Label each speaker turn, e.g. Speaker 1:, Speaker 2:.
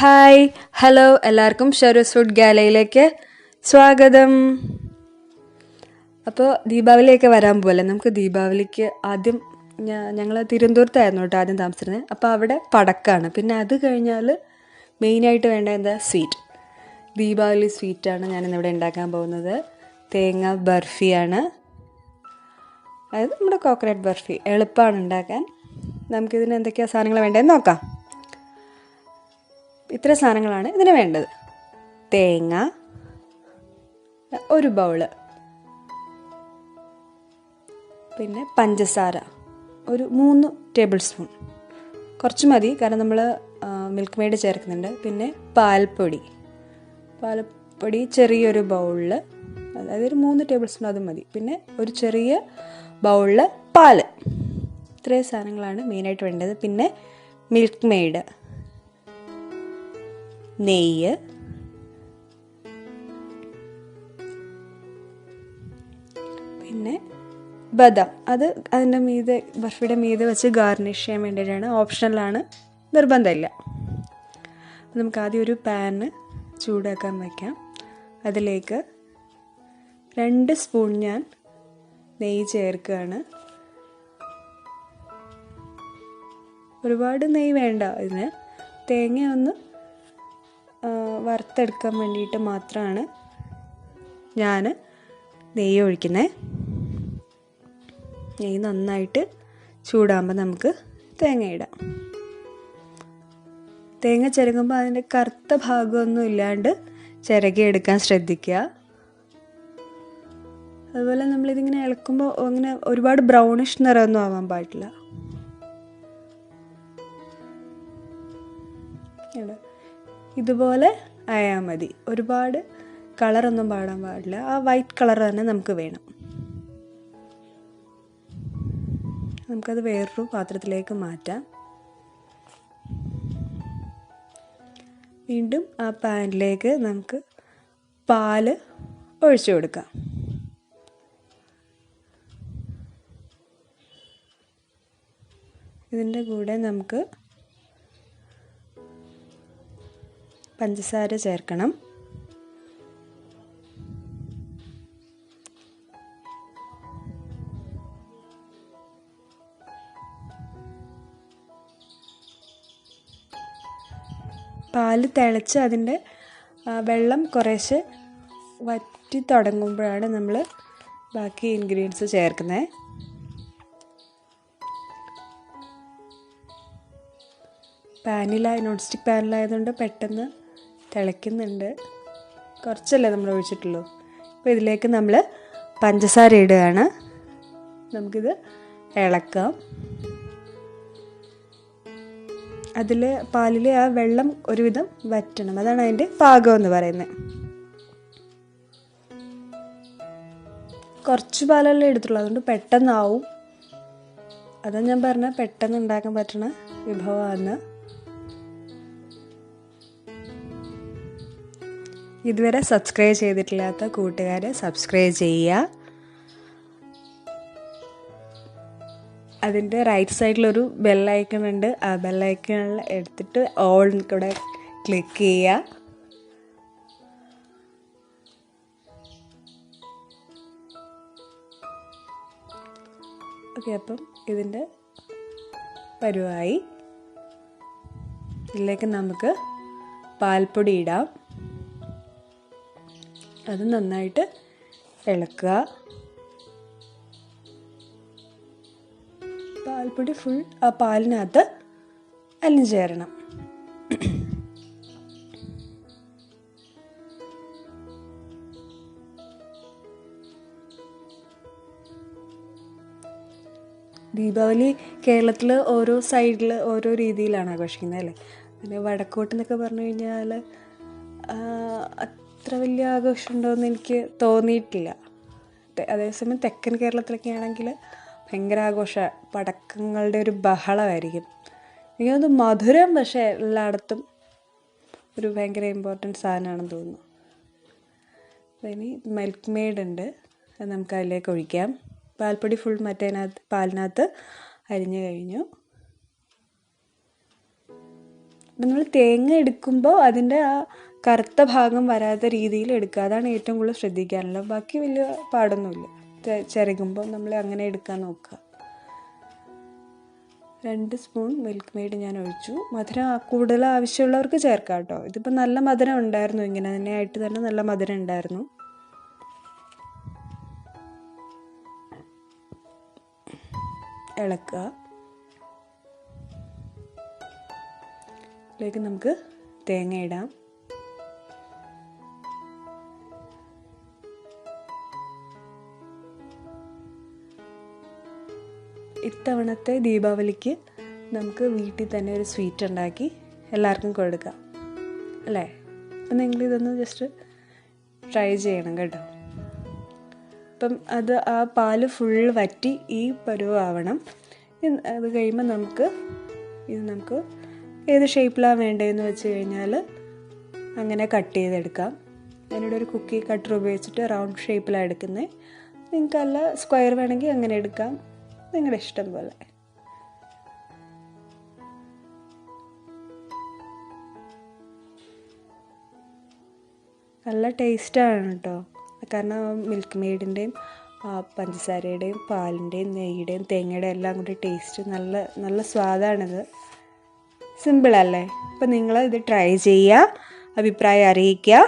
Speaker 1: Hi hello എല്ലാവർക്കും ഷെറൂസ് food ഗാലയിലേക്ക് സ്വാഗതം. അപ്പോൾ ദീപാവലിയൊക്കെ വരാൻ പോകല്ലേ. നമുക്ക് ദീപാവലിക്ക് ആദ്യം ഞങ്ങൾ തിരുവനന്തപുരത്തായിരുന്നു കേട്ടോ ആദ്യം താമസിച്ചിരുന്നത്. അപ്പോൾ അവിടെ പടക്കമാണ്. പിന്നെ അത് കഴിഞ്ഞാൽ മെയിനായിട്ട് വേണ്ട എന്താ സ്വീറ്റ്. ദീപാവലി സ്വീറ്റാണ് ഞാനിന്നിവിടെ ഉണ്ടാക്കാൻ പോകുന്നത്. തേങ്ങ ബർഫിയാണ്, അതായത് നമ്മുടെ കോക്കനട്ട് ബർഫി. എളുപ്പമാണ് ഉണ്ടാക്കാൻ. നമുക്കിതിന് എന്തൊക്കെയാണ് സാധനങ്ങൾ വേണ്ടതെന്ന് നോക്കാം. ഇത്ര സാധനങ്ങളാണ് ഇതിന് വേണ്ടത്. തേങ്ങ ഒരു ബൗള്, പിന്നെ പഞ്ചസാര ഒരു 3 ടേബിൾ സ്പൂൺ, കുറച്ച് മതി കാരണം നമ്മൾ മിൽക്ക് മെയ്ഡ് ചേർക്കുന്നുണ്ട്. പിന്നെ പാൽപ്പൊടി ചെറിയൊരു ബൗളിൽ, അതായത് ഒരു 3 ടേബിൾ സ്പൂൺ അത് മതി. പിന്നെ ഒരു ചെറിയ ബൗളിൽ പാല്. ഇത്രയും സാധനങ്ങളാണ് മെയിനായിട്ട് വേണ്ടത്. പിന്നെ മിൽക്ക് മെയ്ഡ്, നെയ്യ്, പിന്നെ ബദാം. അത് അതിൻ്റെ മീതെ ബർഫിയുടെ മീതെ വെച്ച് ഗാർണിഷ് ചെയ്യാൻ വേണ്ടിയിട്ടാണ്, ഓപ്ഷണലാണ്, നിർബന്ധമില്ല. നമുക്ക് ആദ്യം ഒരു പാന് ചൂടാക്കാൻ വയ്ക്കാം. അതിലേക്ക് 2 സ്പൂൺ ഞാൻ നെയ്യ് ചേർക്കുകയാണ്. ഒരുപാട് നെയ്യ് വേണ്ട ഇതിന്. തേങ്ങ ഒന്ന് വറുത്തെടുക്കാൻ വേണ്ടിയിട്ട് മാത്രമാണ് ഞാൻ നെയ്യ് ഒഴിക്കുന്നത്. നെയ്യ് നന്നായിട്ട് ചൂടാകുമ്പോൾ നമുക്ക് തേങ്ങ ഇടാം. തേങ്ങ ചിരകുമ്പോൾ അതിൻ്റെ കറുത്ത ഭാഗമൊന്നും ഇല്ലാണ്ട് ചിരകിയെടുക്കാൻ ശ്രദ്ധിക്കുക. അതുപോലെ നമ്മളിതിങ്ങനെ ഇളക്കുമ്പോൾ അങ്ങനെ ഒരുപാട് ബ്രൗണിഷ് നിറമൊന്നും ആവാൻ പാടില്ല. ഇതുപോലെ ആയാൽ മതി. ഒരുപാട് കളറൊന്നും പാടാൻ പാടില്ല. ആ വൈറ്റ് കളർ തന്നെ നമുക്ക് വേണം. നമുക്കത് വേറൊരു പാത്രത്തിലേക്ക് മാറ്റാം. വീണ്ടും ആ പാനിലേക്ക് നമുക്ക് പാല് ഒഴിച്ചു കൊടുക്കാം. ഇതിൻ്റെ കൂടെ നമുക്ക് പഞ്ചസാര ചേർക്കണം. പാല് തിളച്ച് അതിൻ്റെ വെള്ളം കുറേശ്ശെ വറ്റി തുടങ്ങുമ്പോഴാണ് നമ്മൾ ബാക്കി ഇൻഗ്രീഡിയൻസ് ചേർക്കുന്നത്. നോൺ സ്റ്റിക്ക് പാനിലായതുകൊണ്ട് പെട്ടെന്ന് തിളയ്ക്കുന്നുണ്ട്. കുറച്ചല്ലേ നമ്മൾ ഒഴിച്ചിട്ടുള്ളൂ. അപ്പോൾ ഇതിലേക്ക് നമ്മൾ പഞ്ചസാര ഇടുകയാണ്. നമുക്കിത് ഇളക്കാം. പാലിൽ ആ വെള്ളം ഒരുവിധം വറ്റണം. അതാണ് അതിൻ്റെ പാകം എന്ന് പറയുന്നത്. കുറച്ച് പാലല്ലേ എടുത്തുള്ളൂ, അതുകൊണ്ട് പെട്ടെന്നാവും. അതാ ഞാൻ പറഞ്ഞ പെട്ടെന്ന് ഉണ്ടാക്കാൻ പറ്റുന്ന വിഭവമാണ്. ഇതുവരെ സബ്സ്ക്രൈബ് ചെയ്തിട്ടില്ലാത്ത കൂട്ടുകാർ സബ്സ്ക്രൈബ് ചെയ്യുക. അതിൻ്റെ റൈറ്റ് സൈഡിലൊരു ബെല്ലൈക്കൺ ഉണ്ട്. ആ ബെല്ലൈക്കണിൽ എടുത്തിട്ട് ഓൾ കൂടെ ക്ലിക്ക് ചെയ്യുക. ഓക്കെ, അപ്പം ഇതിൻ്റെ പരുവായി. ഇതിലേക്ക് നമുക്ക് പാൽപ്പൊടി ഇടാം. അത് നന്നായിട്ട് ഇളക്കുക. പാൽപ്പൊടി ഫുൾ ആ പാലിനകത്ത് അലിഞ്ഞു ചേരണം. ദീപാവലി കേരളത്തിൽ ഓരോ സൈഡിൽ ഓരോ രീതിയിലാണ് ആഘോഷിക്കുന്നത് അല്ലേ. പിന്നെ വടക്കോട്ടെന്നൊക്കെ പറഞ്ഞു കഴിഞ്ഞാൽ അത്ര വലിയ ആഘോഷം ഉണ്ടോയെന്ന് എനിക്ക് തോന്നിയിട്ടില്ല. അതേസമയം തെക്കൻ കേരളത്തിലൊക്കെ ആണെങ്കിൽ ഭയങ്കര ആഘോഷമാണ്. പടക്കങ്ങളുടെ ഒരു ബഹളമായിരിക്കും. എനിക്ക് തോന്നുന്നു മധുരം പക്ഷേ എല്ലായിടത്തും ഒരു ഭയങ്കര ഇമ്പോർട്ടൻറ്റ് സാധനമാണെന്ന് തോന്നുന്നു. ഇനി മിൽക്ക് മെയ്ഡ് ഉണ്ട്, അത് നമുക്ക് അതിലേക്ക് ഒഴിക്കാം. പാൽപ്പൊടി ഫുൾ പാലിനകത്ത് അരിഞ്ഞു കഴിഞ്ഞു. അപ്പം നമ്മൾ തേങ്ങ എടുക്കുമ്പോൾ അതിൻ്റെ ആ കറുത്ത ഭാഗം വരാത്ത രീതിയിൽ എടുക്കുക. അതാണ് ഏറ്റവും കൂടുതൽ ശ്രദ്ധിക്കാനുള്ളത്. ബാക്കി വലിയ പാടൊന്നുമില്ല. ചിരകുമ്പോൾ നമ്മൾ അങ്ങനെ എടുക്കാൻ നോക്കുക. 2 സ്പൂൺ മിൽക്ക് മെയ്ഡ് ഞാൻ ഒഴിച്ചു. മധുരം കൂടുതൽ ആവശ്യമുള്ളവർക്ക് ചേർക്കാം കേട്ടോ. ഇതിപ്പോൾ നല്ല മധുരം ഉണ്ടായിരുന്നു, ഇങ്ങനെ തന്നെ ആയിട്ട് തന്നെ നല്ല മധുരം ഉണ്ടായിരുന്നു. ഇളക്കുക. ഇതിലേക്ക് നമുക്ക് തേങ്ങ ഇടാം. ഇത്തവണത്തെ ദീപാവലിക്ക് നമുക്ക് വീട്ടിൽ തന്നെ ഒരു സ്വീറ്റ് ഉണ്ടാക്കി എല്ലാവർക്കും കൊടുക്കാം അല്ലേ? അപ്പം നിങ്ങളിതൊന്ന് ജസ്റ്റ് ട്രൈ ചെയ്യണം കേട്ടോ. അപ്പം ആ പാല് ഫുൾ വറ്റി ഈ പരുവാവണം. അത് കഴിയുമ്പോൾ നമുക്ക് ഏത് ഷേപ്പിലാണ് വേണ്ടതെന്ന് വെച്ച് കഴിഞ്ഞാൽ അങ്ങനെ കട്ട് ചെയ്തെടുക്കാം. ഞാനിവിടെ ഒരു കുക്കി കട്ടർ ഉപയോഗിച്ചിട്ട് റൗണ്ട് ഷേപ്പിലാണ് എടുക്കുന്നത്. നിങ്ങൾക്കല്ല സ്ക്വയർ വേണമെങ്കിൽ അങ്ങനെ എടുക്കാം, നിങ്ങളുടെ ഇഷ്ടം പോലെ. നല്ല ടേസ്റ്റാണ് കേട്ടോ. കാരണം മിൽക്ക് മെയ്ഡിൻ്റെയും പഞ്ചസാരയുടെയും പാലിൻ്റെയും നെയ്യുടെയും തേങ്ങയുടെയും എല്ലാം കൂടി ടേസ്റ്റ് നല്ല സ്വാദാണിത്. സിമ്പിളല്ലേ? അപ്പം നിങ്ങൾ ഇത് ട്രൈ ചെയ്യുക, അഭിപ്രായം അറിയിക്കുക.